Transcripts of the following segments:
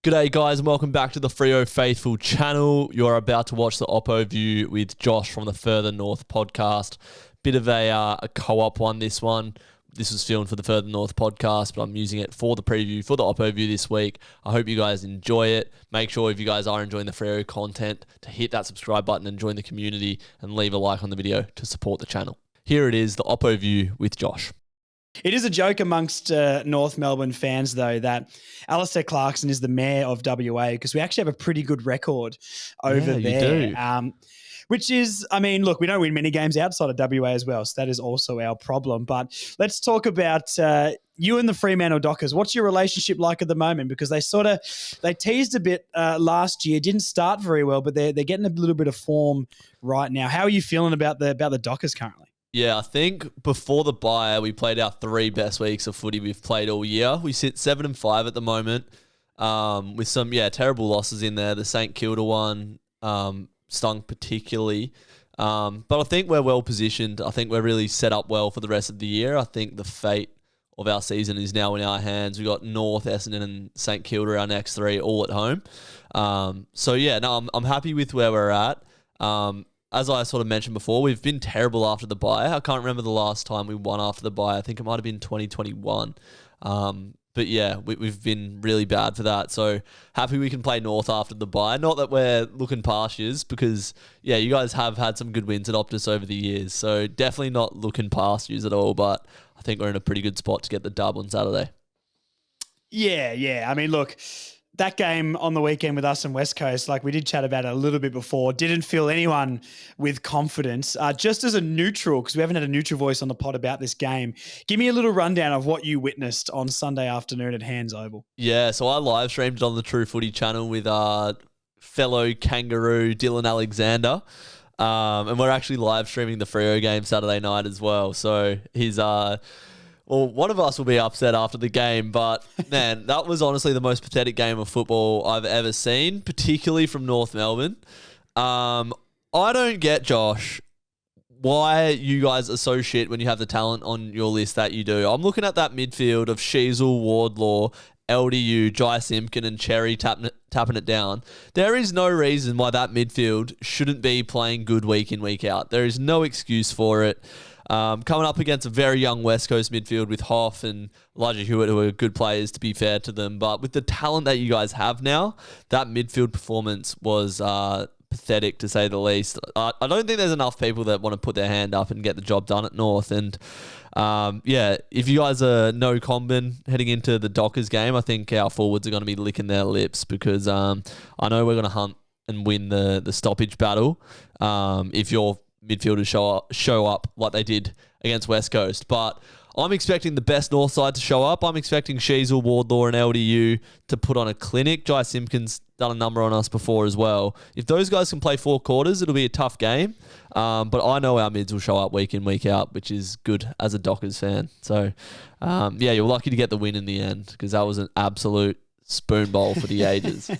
G'day guys and welcome back to the Freo Faithful channel. You're about to watch the OPPO view with Josh from the Further North podcast. Bit of a co-op one, this one. This was filmed for the Further North podcast, but I'm using it for the preview for the OPPO view this week. I hope you guys enjoy it. Make sure if you guys are enjoying the Freo content to hit that subscribe button and join the community and leave a like on the video to support the channel. Here it is, the OPPO view with Josh. It is a joke amongst North Melbourne fans, though, that Alistair Clarkson is the mayor of WA because we actually have a pretty good record over there. You do. Which is, I mean, look, we don't win many games outside of WA as well, so that is also our problem. But let's talk about you and the Fremantle Dockers. What's your relationship like at the moment? Because they teased a bit last year, didn't start very well, but they're getting a little bit of form right now. How are you feeling about the Dockers currently? Yeah, I think before the bye, we played our 3 best weeks of footy we've played all year. We sit 7-5 at the moment, with some terrible losses in there. The St Kilda one stung particularly, but I think we're well positioned. I think we're really set up well for the rest of the year. I think the fate of our season is now in our hands. We've got North, Essendon, and St Kilda, our next 3, all at home. I'm happy with where we're at. As I sort of mentioned before, we've been terrible after the bye. I can't remember the last time we won after the bye. I think it might have been 2021. But yeah, we've been really bad for that. So happy we can play North after the bye. Not that we're looking past yous because, you guys have had some good wins at Optus over the years. So definitely not looking past yous at all. But I think we're in a pretty good spot to get the dub on Saturday. Yeah. I mean, look, that game on the weekend with us and West Coast, like we did chat about it a little bit before, didn't fill anyone with confidence. Just as a neutral, because we haven't had a neutral voice on the pod about this game, give me a little rundown of what you witnessed on Sunday afternoon at Hands Oval. Yeah, so I live streamed it on the True Footy channel with fellow kangaroo Dylan Alexander. And we're actually live streaming the Freo game Saturday night as well. So he's... one of us will be upset after the game, but man, that was honestly the most pathetic game of football I've ever seen, particularly from North Melbourne. I don't get, Josh, why you guys are so shit when you have the talent on your list that you do. I'm looking at that midfield of Sheasel, Wardlaw, LDU, Jai Simpkin, and Cherry tapping it down. There is no reason why that midfield shouldn't be playing good week in, week out. There is no excuse for it. Coming up against a very young West Coast midfield with Hoff and Elijah Hewitt, who are good players, to be fair to them. But with the talent that you guys have now, that midfield performance was pathetic, to say the least. I don't think there's enough people that want to put their hand up and get the job done at North. And if you guys are no combin heading into the Dockers game, I think our forwards are going to be licking their lips because I know we're going to hunt and win the stoppage battle if you're midfielders show up like they did against West Coast. But I'm expecting the best North side to show up. I'm expecting Sheasel, Wardlaw, and LDU to put on a clinic. Jai Simpkin's done a number on us before as well. If those guys can play 4 quarters, it'll be a tough game. But I know our mids will show up week in, week out, which is good as a Dockers fan. So, you're lucky to get the win in the end because that was an absolute spoon bowl for the ages.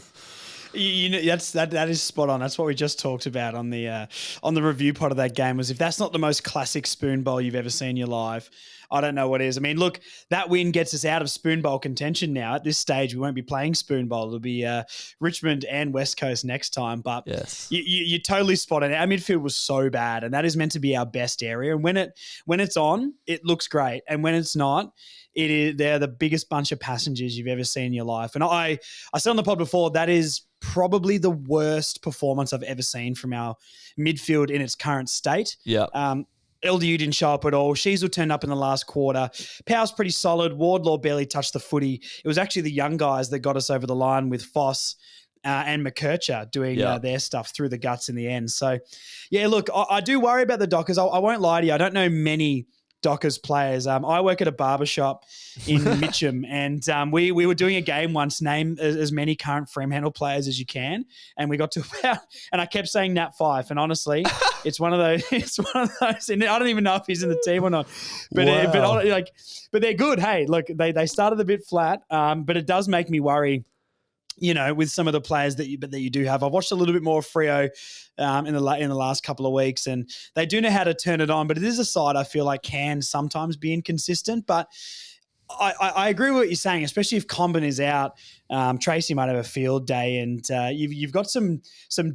You know, that is spot on. That's what we just talked about on the review pod of that game. Was if that's not the most classic spoon bowl you've ever seen in your life, I don't know what is. I mean, look, that win gets us out of spoon bowl contention now. At this stage, we won't be playing spoon bowl. It'll be Richmond and West Coast next time. But yes, you're totally spot on. Our midfield was so bad, and that is meant to be our best area. And when it's on, it looks great, and when it's not, they're the biggest bunch of passengers you've ever seen in your life. And I said on the pod before, that is probably the worst performance I've ever seen from our midfield in its current state. Yeah. LDU didn't show up at all. Sheasel turned up in the last quarter. Powell's pretty solid. Wardlaw barely touched the footy. It was actually the young guys that got us over the line with Foss and McKercher doing their stuff through the guts in the end. So, look, I do worry about the Dockers. I won't lie to you. I don't know many Dockers players. I work at a barbershop in Mitcham, and we were doing a game once, name as many current Fremantle players as you can, and we got to about, and I kept saying Nat Fyfe, and honestly, it's one of those, and I don't even know if he's in the team or not, but but they're good. Hey, look, they started a bit flat, but it does make me worry, you know, with some of the players that you do have. I've watched a little bit more of Freo in the last couple of weeks, and they do know how to turn it on. But it is a side I feel like can sometimes be inconsistent. But I agree with what you're saying, especially if Comben is out. Tracy might have a field day, and you've got some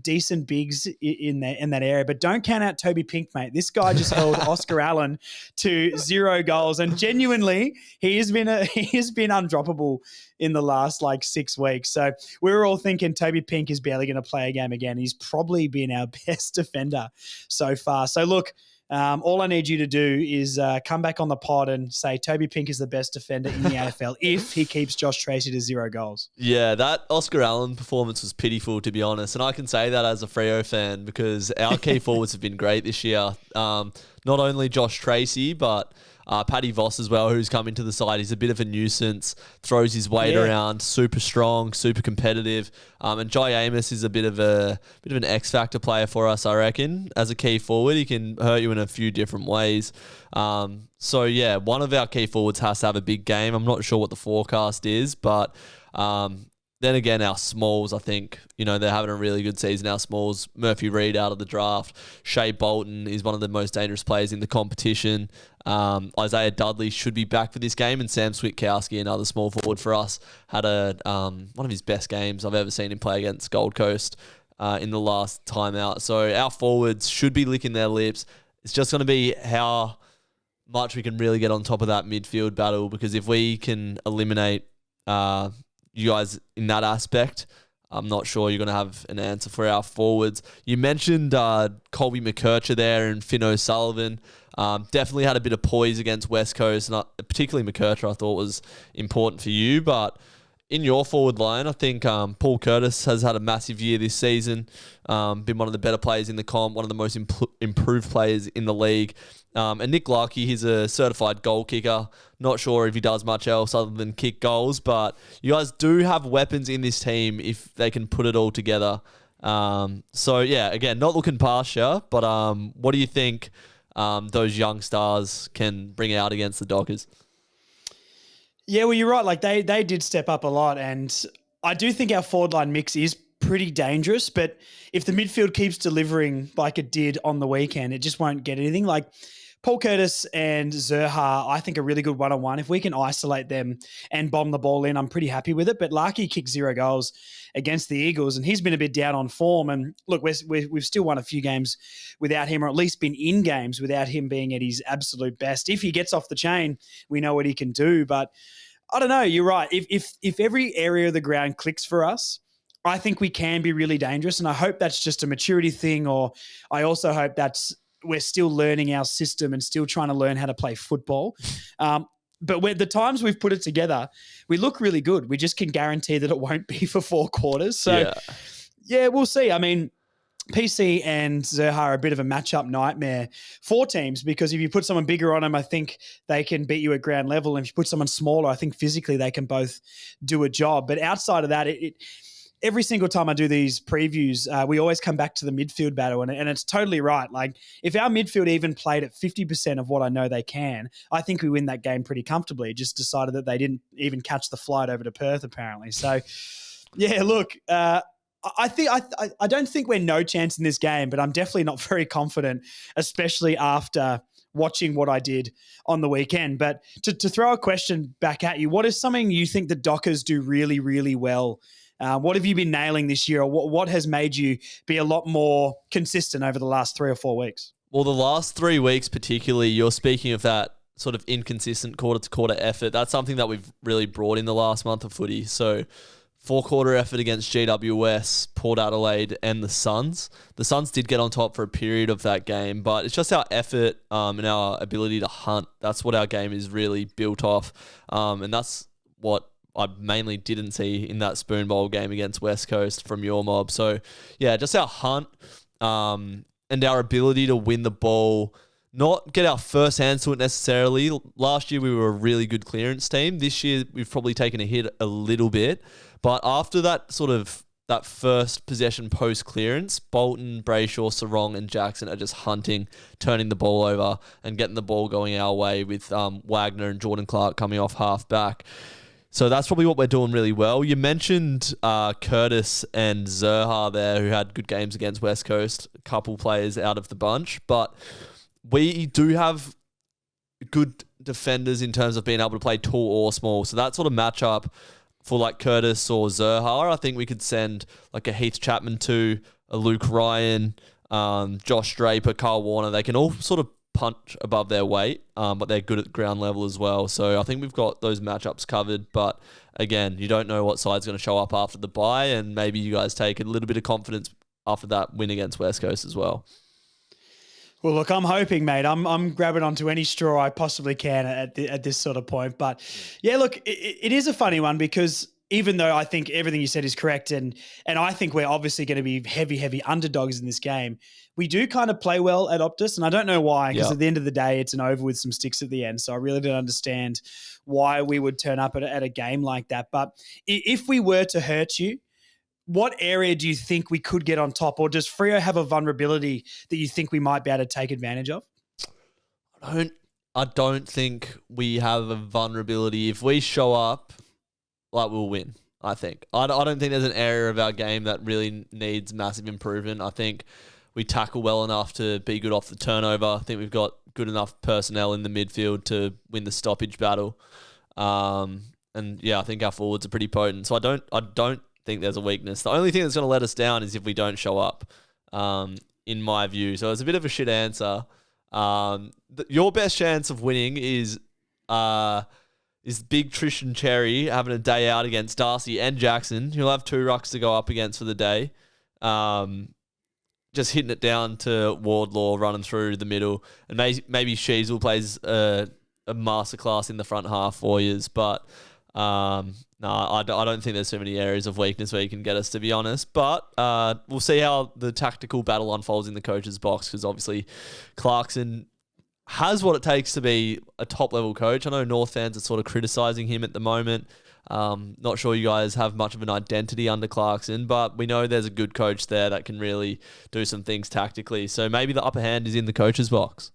decent bigs in that area. But don't count out Toby Pink, mate. This guy just held Oscar Allen to 0 goals, and genuinely, he has been undroppable in the last 6 weeks. So we were all thinking Toby Pink is barely going to play a game again. He's probably been our best defender so far. So look. All I need you to do is come back on the pod and say Toby Pink is the best defender in the AFL if he keeps Josh Tracy to 0 goals. Yeah, that Oscar Allen performance was pitiful, to be honest. And I can say that as a Freo fan because our key forwards have been great this year. Not only Josh Tracy, but Paddy Voss as well, who's come into the side. He's a bit of a nuisance, throws his weight around, super strong, super competitive. And Jai Amos is a bit of an X factor player for us, I reckon. As a key forward, he can hurt you in a few different ways. So yeah, one of our key forwards has to have a big game. I'm not sure what the forecast is, but then again, our smalls, I think, they're having a really good season. Our smalls, Murphy Reid out of the draft. Shea Bolton is one of the most dangerous players in the competition. Isaiah Dudley should be back for this game, and Sam Switkowski, another small forward for us, had one of his best games I've ever seen him play against Gold Coast in the last time out. So our forwards should be licking their lips. It's just going to be how much we can really get on top of that midfield battle, because if we can eliminate you guys in that aspect, I'm not sure you're going to have an answer for our forwards. You mentioned Colby McKercher there and Finn O'Sullivan. Definitely had a bit of poise against West Coast, and particularly McKercher I thought was important for you. But in your forward line, I think Paul Curtis has had a massive year this season. Been one of the better players in the comp, one of the most improved players in the league. And Nick Larkey, he's a certified goal kicker. Not sure if he does much else other than kick goals, but you guys do have weapons in this team if they can put it all together. So yeah, again, not looking past you, but what do you think those young stars can bring out against the Dockers? Yeah, well, you're right. They did step up a lot, and I do think our forward line mix is pretty dangerous. But if the midfield keeps delivering like it did on the weekend, it just won't get anything. Paul Curtis and Zerha, I think, are really good one-on-one. If we can isolate them and bomb the ball in, I'm pretty happy with it. But Larkey kicked 0 goals against the Eagles, and he's been a bit down on form. And look, we've still won a few games without him, or at least been in games without him being at his absolute best. If he gets off the chain, we know what he can do. But I don't know. You're right. If every area of the ground clicks for us, I think we can be really dangerous. And I hope that's just a maturity thing, or I also hope we're still learning our system and still trying to learn how to play football. But the times we've put it together, we look really good. We just can guarantee that it won't be for 4 quarters. So, yeah, we'll see. I mean, PC and Zerha are a bit of a matchup nightmare for teams, because if you put someone bigger on them, I think they can beat you at ground level. And if you put someone smaller, I think physically they can both do a job. But outside of that, every single time I do these previews, we always come back to the midfield battle, and it's totally right. If our midfield even played at 50% of what I know they can, I think we win that game pretty comfortably. Just decided that they didn't even catch the flight over to Perth, apparently. So, yeah, look, I don't think we're no chance in this game, but I'm definitely not very confident, especially after watching what I did on the weekend. But to throw a question back at you, what is something you think the Dockers do really, really well? What have you been nailing this year, or what has made you be a lot more consistent over the last 3 or 4 weeks? Well, the last 3 weeks particularly, you're speaking of that sort of inconsistent quarter-to-quarter effort. That's something that we've really brought in the last month of footy. So 4-quarter effort against GWS, Port Adelaide, and the Suns. The Suns did get on top for a period of that game, but it's just our effort and our ability to hunt. That's what our game is really built off, and that's what I mainly didn't see in that Spoon Bowl game against West Coast from your mob. So, yeah, just our hunt and our ability to win the ball, not get our first hands to it necessarily. Last year, we were a really good clearance team. This year, we've probably taken a hit a little bit. But after that first possession post-clearance, Bolton, Brayshaw, Sarong, and Jackson are just hunting, turning the ball over and getting the ball going our way with Wagner and Jordan Clark coming off half-back. So that's probably what we're doing really well. You mentioned Curtis and Zerha there, who had good games against West Coast, a couple players out of the bunch. But we do have good defenders in terms of being able to play tall or small. So that sort of matchup for like Curtis or Zerha, I think we could send like a Heath Chapman to, a Luke Ryan, Josh Draper, Carl Warner. They can all sort of punch above their weight, but they're good at ground level as well. So I think we've got those matchups covered. But again, you don't know what side's going to show up after the bye, and maybe you guys take a little bit of confidence after that win against West Coast as well. Well, look, I'm hoping, mate. I'm grabbing onto any straw I possibly can at this sort of point. But yeah, look, it is a funny one because even though I think everything you said is correct, and I think we're obviously going to be heavy underdogs in this game, we do kind of play well at Optus, and I don't know why, because at the end of the day, it's an over with some sticks at the end. So I really don't understand why we would turn up at a game like that. But if we were to hurt you, what area do you think we could get on top? Or does Freo have a vulnerability that you think we might be able to take advantage of? I don't think we have a vulnerability. If we show up, like, we'll win, I think. I don't think there's an area of our game that really needs massive improvement. I think we tackle well enough to be good off the turnover. I think we've got good enough personnel in the midfield to win the stoppage battle. And yeah, I think our forwards are pretty potent. So I don't think there's a weakness. The only thing that's going to let us down is if we don't show up, in my view. So it's a bit of a shit answer. Your best chance of winning is big Tristan Cherry having a day out against Darcy and Jackson. He'll have 2 rucks to go up against for the day. Just hitting it down to Wardlaw, running through the middle. And maybe Sheasel plays a masterclass in the front half for years. But no, I don't think there's so many areas of weakness where you can get us, to be honest. But we'll see how the tactical battle unfolds in the coach's box, because obviously Clarkson has what it takes to be a top-level coach. I know North fans are sort of criticising him at the moment. Not sure you guys have much of an identity under Clarkson, but we know there's a good coach there that can really do some things tactically. So maybe the upper hand is in the coach's box.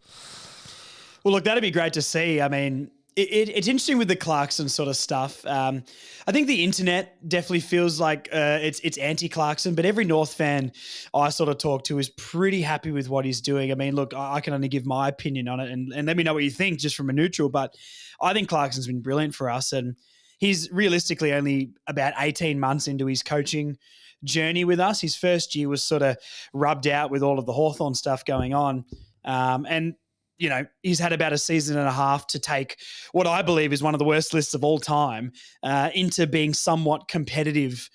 Well, look, that'd be great to see. I mean, it's interesting with the Clarkson sort of stuff. I think the internet definitely feels like it's anti-Clarkson, but every North fan I sort of talk to is pretty happy with what he's doing. I mean, look, I can only give my opinion on it, and let me know what you think just from a neutral, but I think Clarkson's been brilliant for us, and he's realistically only about 18 months into his coaching journey with us. His first year was sort of rubbed out with all of the Hawthorn stuff going on, and you know, he's had about a season and a half to take what I believe is one of the worst lists of all time into being somewhat competitive,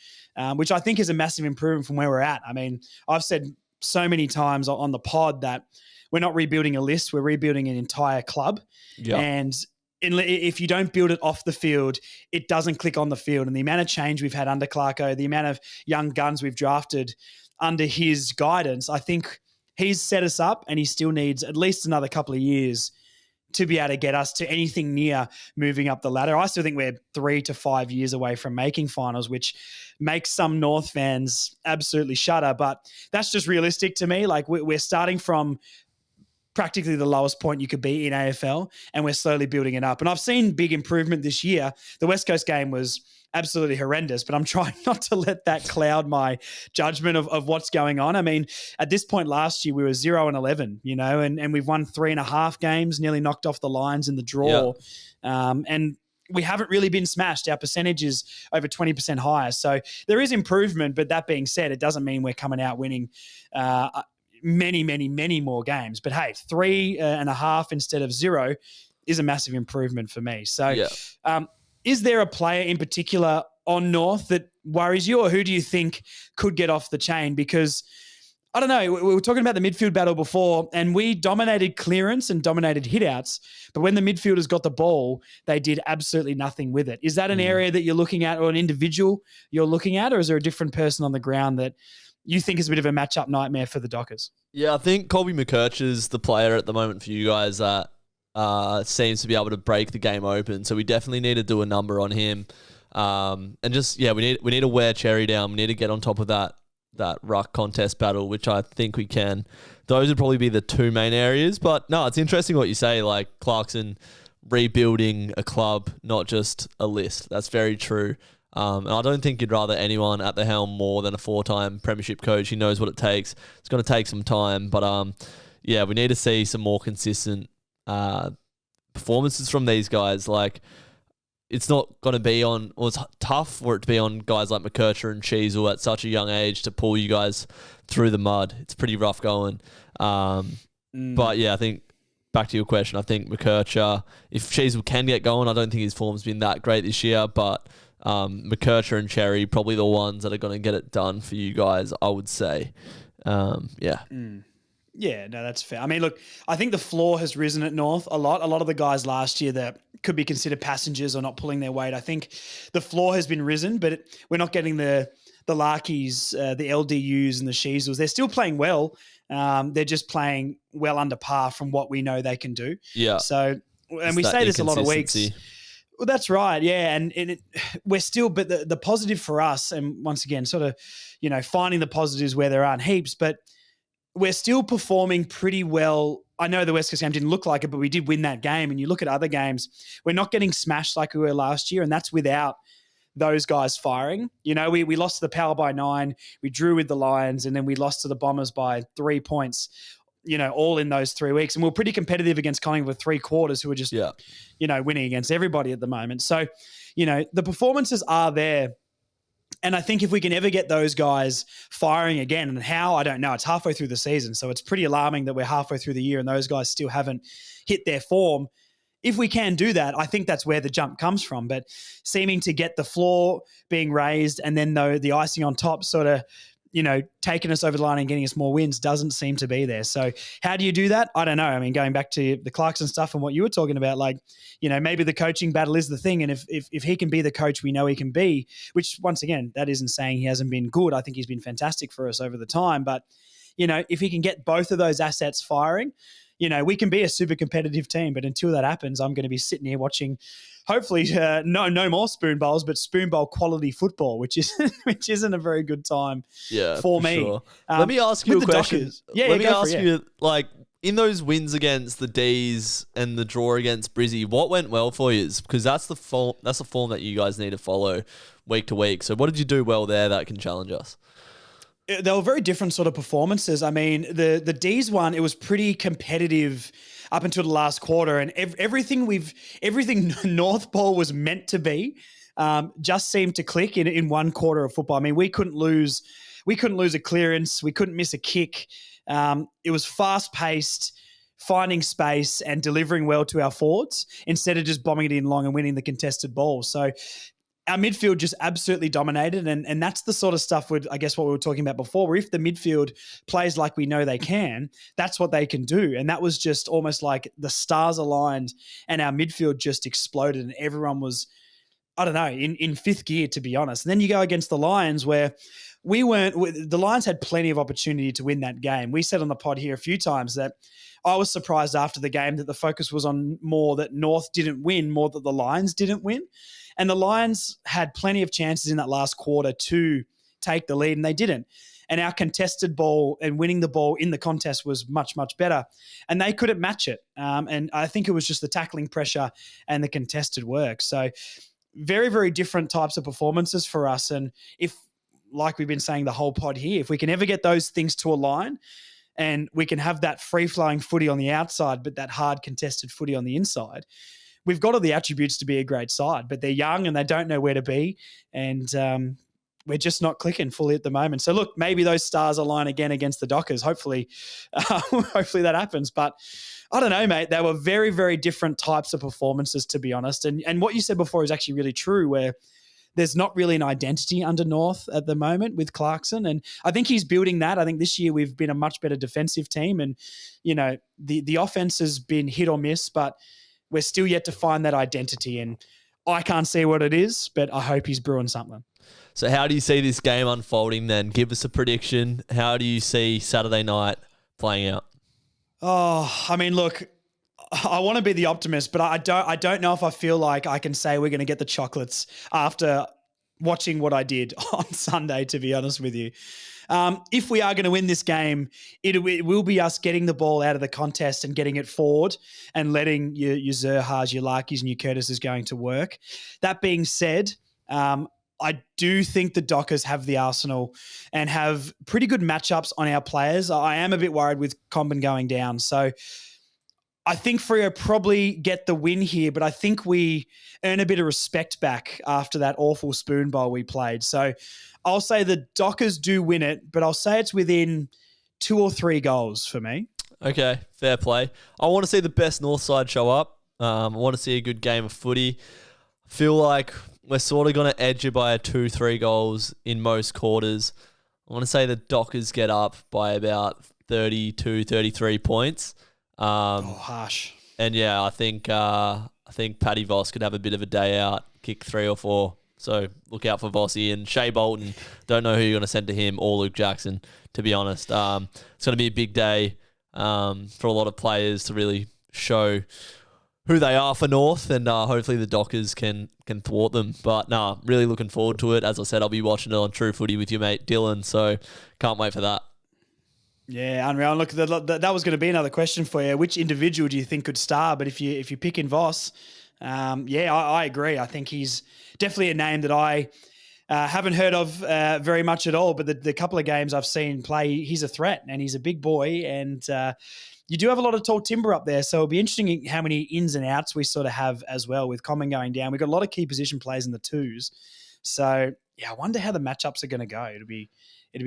which I think is a massive improvement from where we're at. I mean, I've said so many times on the pod that we're not rebuilding a list, we're rebuilding an entire club. Yeah. And if you don't build it off the field, it doesn't click on the field. And the amount of change we've had under Clarko, the amount of young guns we've drafted under his guidance, I think he's set us up, and he still needs at least another couple of years to be able to get us to anything near moving up the ladder. I still think we're 3 to 5 years away from making finals, which makes some North fans absolutely shudder. But that's just realistic to me. Like, we're starting from practically the lowest point you could be in AFL, and we're slowly building it up. And I've seen big improvement this year. The West Coast game was absolutely horrendous, but I'm trying not to let that cloud my judgment of what's going on. I mean, at this point last year, we were 0-11, you know, and we've won 3.5 games, nearly knocked off the Lions in the draw. Yeah. And we haven't really been smashed. Our percentage is over 20% higher. So there is improvement, but that being said, it doesn't mean we're coming out winning many more games. But hey, 3.5 instead of 0 is a massive improvement for me. So, yeah. Is there a player in particular on North that worries you, or who do you think could get off the chain? Because, I don't know, we were talking about the midfield battle before, and we dominated clearance and dominated hitouts, but when the midfielders got the ball, they did absolutely nothing with it. Is that an area that you're looking at, or an individual you're looking at, or is there a different person on the ground that you think is a bit of a matchup nightmare for the Dockers? Yeah, I think Colby McKercher's the player at the moment for you guys that seems to be able to break the game open. So we definitely need to do a number on him. And just, yeah, we need to wear Cherry down. We need to get on top of that ruck contest battle, which I think we can. Those would probably be the 2 main areas. But no, it's interesting what you say, like Clarkson rebuilding a club, not just a list. That's very true. And I don't think you'd rather anyone at the helm more than a 4-time premiership coach. He knows what it takes. It's going to take some time. But yeah, we need to see some more consistent performances from these guys, like it's not going to be on, or it's tough for it to be on guys like McKercher and Cheezel at such a young age to pull you guys through the mud. It's pretty rough going. But yeah, I think back to your question, I think McKercher, if Cheezel can get going, I don't think his form's been that great this year, but McKercher and Cherry probably the ones that are going to get it done for you guys, I would say. Yeah. Yeah, no, that's fair. I mean, look, I think the floor has risen at North a lot. A lot of the guys last year that could be considered passengers or not pulling their weight, I think the floor has been risen, but we're not getting the Larkies, the LDUs and the Sheezels. They're still playing well. They're just playing well under par from what we know they can do. Yeah. So, and we say this a lot of weeks. Well, that's right. Yeah. And we're still, but the positive for us, and once again, sort of, finding the positives where there aren't heaps, but we're still performing pretty well. I know the West Coast game didn't look like it, but we did win that game. And you look at other games, we're not getting smashed like we were last year, and that's without those guys firing. We lost to the Power by 9, we drew with the Lions, and then we lost to the Bombers by 3 points, all in those 3 weeks. And we're pretty competitive against Collingwood with 3 quarters who are just, winning against everybody at the moment. So, the performances are there. And I think if we can ever get those guys firing again, and how, I don't know, it's halfway through the season. So it's pretty alarming that we're halfway through the year and those guys still haven't hit their form. If we can do that, I think that's where the jump comes from. But seeming to get the floor being raised and then the icing on top sort of, taking us over the line and getting us more wins doesn't seem to be there. So how do you do that? I don't know. I mean, going back to the Clarkson stuff and what you were talking about, like, maybe the coaching battle is the thing. And if he can be the coach we know he can be, which once again, that isn't saying he hasn't been good. I think he's been fantastic for us over the time. But, if he can get both of those assets firing, we can be a super competitive team. But until that happens, I'm going to be sitting here watching, hopefully, no more spoon bowls, but spoon bowl quality football, which isn't a very good time for me. Sure. Let me ask you a question. Let me ask you, like, in those wins against the D's and the draw against Brizzy, what went well for you? Because that's the form that you guys need to follow week to week. So what did you do well there that can challenge us? They were very different sort of performances. I mean, the D's one, it was pretty competitive up until the last quarter, and everything North Ball was meant to be just seemed to click in one quarter of football. I mean, we couldn't lose a clearance, we couldn't miss a kick. It was fast paced, finding space and delivering well to our forwards instead of just bombing it in long and winning the contested ball. So our midfield just absolutely dominated, and that's the sort of stuff with, I guess, what we were talking about before, where if the midfield plays like we know they can, that's what they can do. And that was just almost like the stars aligned and our midfield just exploded and everyone was, I don't know, in fifth gear, to be honest. And then you go against the Lions where the Lions had plenty of opportunity to win that game. We said on the pod here a few times that I was surprised after the game that the focus was on more that North didn't win, more that the Lions didn't win. And the Lions had plenty of chances in that last quarter to take the lead, and they didn't. And our contested ball and winning the ball in the contest was much, much better. And they couldn't match it. And I think it was just the tackling pressure and the contested work. So very, very different types of performances for us. And if, like we've been saying the whole pod here, if we can ever get those things to align and we can have that free-flowing footy on the outside but that hard contested footy on the inside, we've got all the attributes to be a great side, but they're young and they don't know where to be. And we're just not clicking fully at the moment. So look, maybe those stars align again against the Dockers. Hopefully that happens. But I don't know, mate. They were very, very different types of performances, to be honest. And what you said before is actually really true, where there's not really an identity under North at the moment with Clarkson. And I think he's building that. I think this year we've been a much better defensive team. And, the offense has been hit or miss, but we're still yet to find that identity. And I can't see what it is, but I hope he's brewing something. So how do you see this game unfolding then? Give us a prediction. How do you see Saturday night playing out? Oh, I mean, look, I want to be the optimist, but I don't know if I feel like I can say we're going to get the chocolates after watching what I did on Sunday, to be honest with you. If we are going to win this game, it will be us getting the ball out of the contest and getting it forward and letting your Zerhas, your Larkies and your Curtises going to work. That being said, I do think the Dockers have the arsenal and have pretty good matchups on our players. I am a bit worried with Comben going down. So I think Freo probably get the win here, but I think we earn a bit of respect back after that awful spoon bowl we played. So I'll say the Dockers do win it, but I'll say it's within 2 or 3 goals for me. Okay, fair play. I want to see the best North side show up. I want to see a good game of footy. I feel like we're sort of going to edge it by 2-3 goals in most quarters. I want to say the Dockers get up by about 32, 33 points. Harsh. And yeah, I think Paddy Voss could have a bit of a day out, kick 3 or 4. So look out for Vossi and Shea Bolton. Don't know who you're going to send to him or Luke Jackson, to be honest. It's going to be a big day for a lot of players to really show who they are for North, and hopefully the Dockers can thwart them. But really looking forward to it. As I said, I'll be watching it on True Footy with your mate Dylan, so can't wait for that. Yeah, unreal. Look, that was going to be another question for you. Which individual do you think could star? But if you pick in Voss, I agree. I think he's definitely a name that I haven't heard of very much at all. But the couple of games I've seen play, he's a threat, and he's a big boy. And you do have a lot of tall timber up there, so it'll be interesting how many ins and outs we sort of have as well with Common going down. We've got a lot of key position plays in the twos. So, yeah, I wonder how the matchups are going to go. It'll be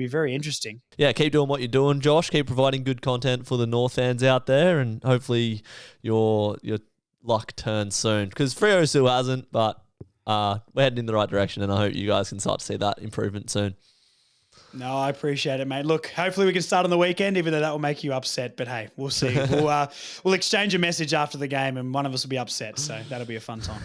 very interesting. Yeah, keep doing what you're doing, Josh. Keep providing good content for the North fans out there, and hopefully your luck turns soon. Because Freo still hasn't, but we're heading in the right direction, and I hope you guys can start to see that improvement soon. No, I appreciate it, mate. Look, hopefully we can start on the weekend, even though that will make you upset. But hey, we'll see. We'll exchange a message after the game, and one of us will be upset. So that'll be a fun time.